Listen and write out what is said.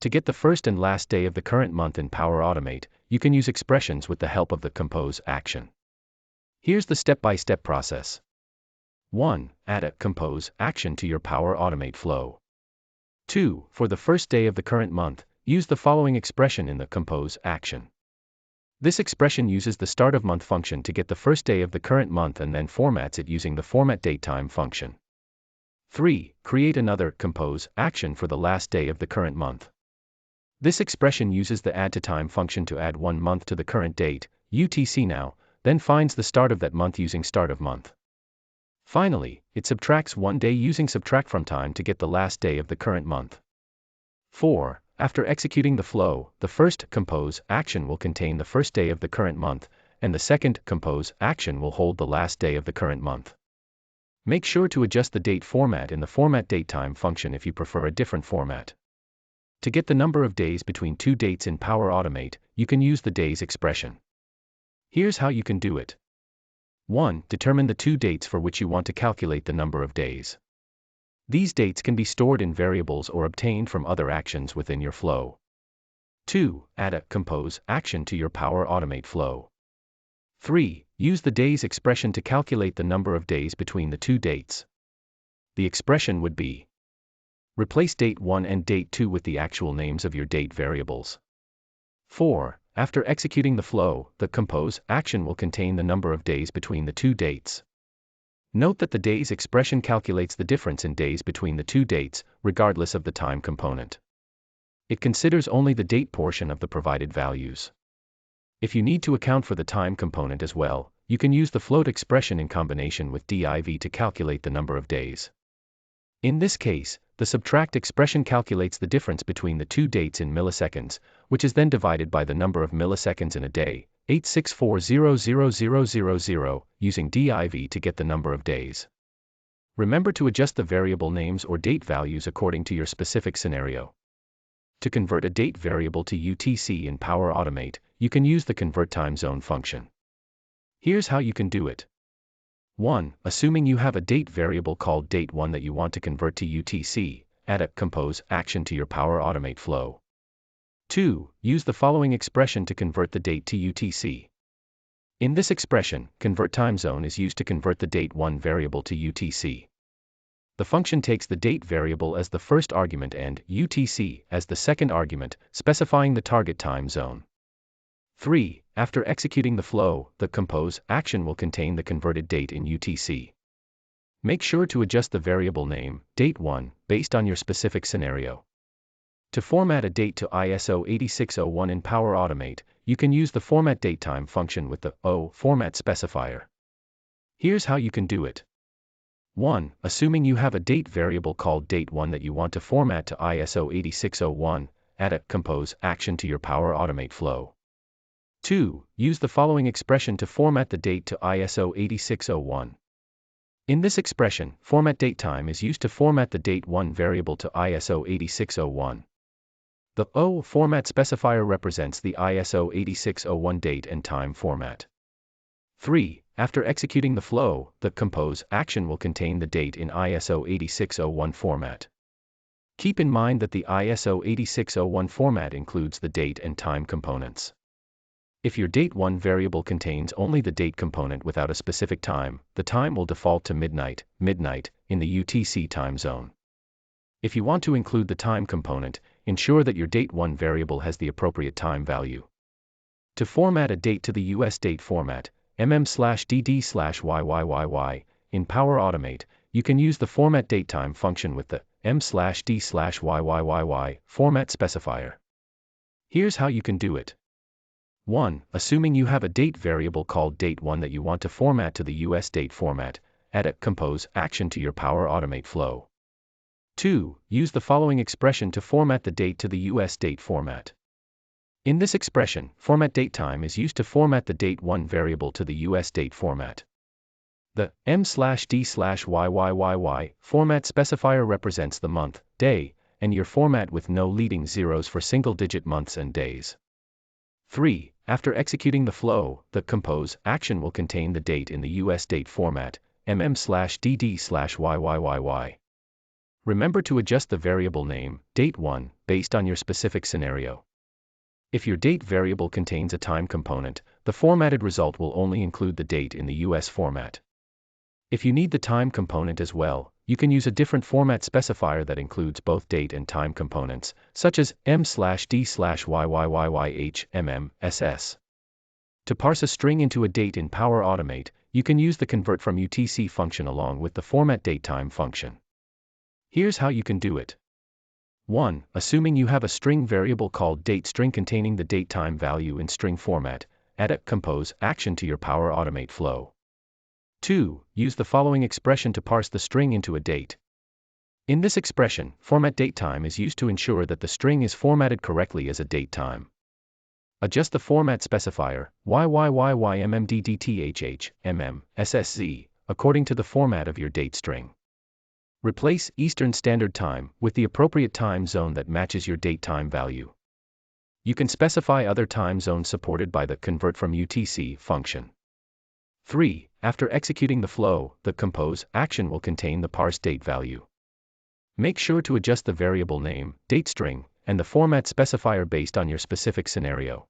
To get the first and last day of the current month in Power Automate, you can use expressions with the help of the compose action. Here's the step-by-step process. 1. Add a compose action to your Power Automate flow. 2. For the first day of the current month, use the following expression in the compose action. This expression uses the start of month function to get the first day of the current month and then formats it using the format datetime function. 3. Create another compose action for the last day of the current month. This expression uses the add to time function to add one month to the current date, UTC now, then finds the start of that month using start of month. Finally, it subtracts one day using subtract from time to get the last day of the current month. 4. After executing the flow, the first compose action will contain the first day of the current month, and the second compose action will hold the last day of the current month. Make sure to adjust the date format in the format datetime function if you prefer a different format. To get the number of days between two dates in Power Automate, you can use the days expression. Here's how you can do it. 1. Determine the two dates for which you want to calculate the number of days. These dates can be stored in variables or obtained from other actions within your flow. 2. Add a compose action to your Power Automate flow. 3. Use the days expression to calculate the number of days between the two dates. The expression would be: replace date 1 and date 2 with the actual names of your date variables. 4. After executing the flow, the compose action will contain the number of days between the two dates. Note that the days expression calculates the difference in days between the two dates, regardless of the time component. It considers only the date portion of the provided values. If you need to account for the time component as well, you can use the float expression in combination with div to calculate the number of days. In this case, the subtract expression calculates the difference between the two dates in milliseconds, which is then divided by the number of milliseconds in a day, 864,000,000, using div to get the number of days. Remember to adjust the variable names or date values according to your specific scenario. To convert a date variable to UTC in Power Automate, you can use the convert time zone function. Here's how you can do it. 1. Assuming you have a date variable called date1 that you want to convert to UTC, add a compose action to your Power Automate flow. 2. Use the following expression to convert the date to UTC. In this expression, convert time zone is used to convert the date1 variable to UTC. The function takes the date variable as the first argument and UTC as the second argument, specifying the target time zone. 3. After executing the flow, the compose action will contain the converted date in UTC. Make sure to adjust the variable name, date1, based on your specific scenario. To format a date to ISO 8601 in Power Automate, you can use the format datetime function with the O format specifier. Here's how you can do it. 1. Assuming you have a date variable called date1 that you want to format to ISO 8601, add a compose action to your Power Automate flow. 2. Use the following expression to format the date to ISO 8601. In this expression, format datetime is used to format the date1 variable to ISO 8601. The O format specifier represents the ISO 8601 date and time format. 3. After executing the flow, the compose action will contain the date in ISO 8601 format. Keep in mind that the ISO 8601 format includes the date and time components. If your date1 variable contains only the date component without a specific time, the time will default to midnight, in the UTC time zone. If you want to include the time component, ensure that your date1 variable has the appropriate time value. To format a date to the US date format, mm/dd/yyyy, in Power Automate, you can use the format datetime function with the m/d/yyyy format specifier. Here's how you can do it. 1. Assuming you have a date variable called date1 that you want to format to the US date format, add a compose action to your Power Automate flow. 2. Use the following expression to format the date to the US date format. In this expression, format datetime is used to format the date1 variable to the US date format. The m/d/yyyy format specifier represents the month, day, and year format with no leading zeros for single-digit months and days. 3. After executing the flow, the compose action will contain the date in the US date format, mm/dd/yyyy. Remember to adjust the variable name, date1, based on your specific scenario. If your date variable contains a time component, the formatted result will only include the date in the US format. If you need the time component as well, you can use a different format specifier that includes both date and time components, such as m/d/yyyyh/mm/ss. To parse a string into a date in Power Automate, you can use the convert from UTC function along with the format datetime function. Here's how you can do it. 1. Assuming you have a string variable called dateString containing the datetime value in string format, add a compose action to your Power Automate flow. 2. Use the following expression to parse the string into a date. In this expression, format datetime is used to ensure that the string is formatted correctly as a datetime. Adjust the format specifier, YYYYMMDDTHH, according to the format of your date string. Replace Eastern Standard Time with the appropriate time zone that matches your datetime value. You can specify other time zones supported by the convert from UTC function. 3. After executing the flow, the compose action will contain the parse date value. Make sure to adjust the variable name, datestring, and the format specifier based on your specific scenario.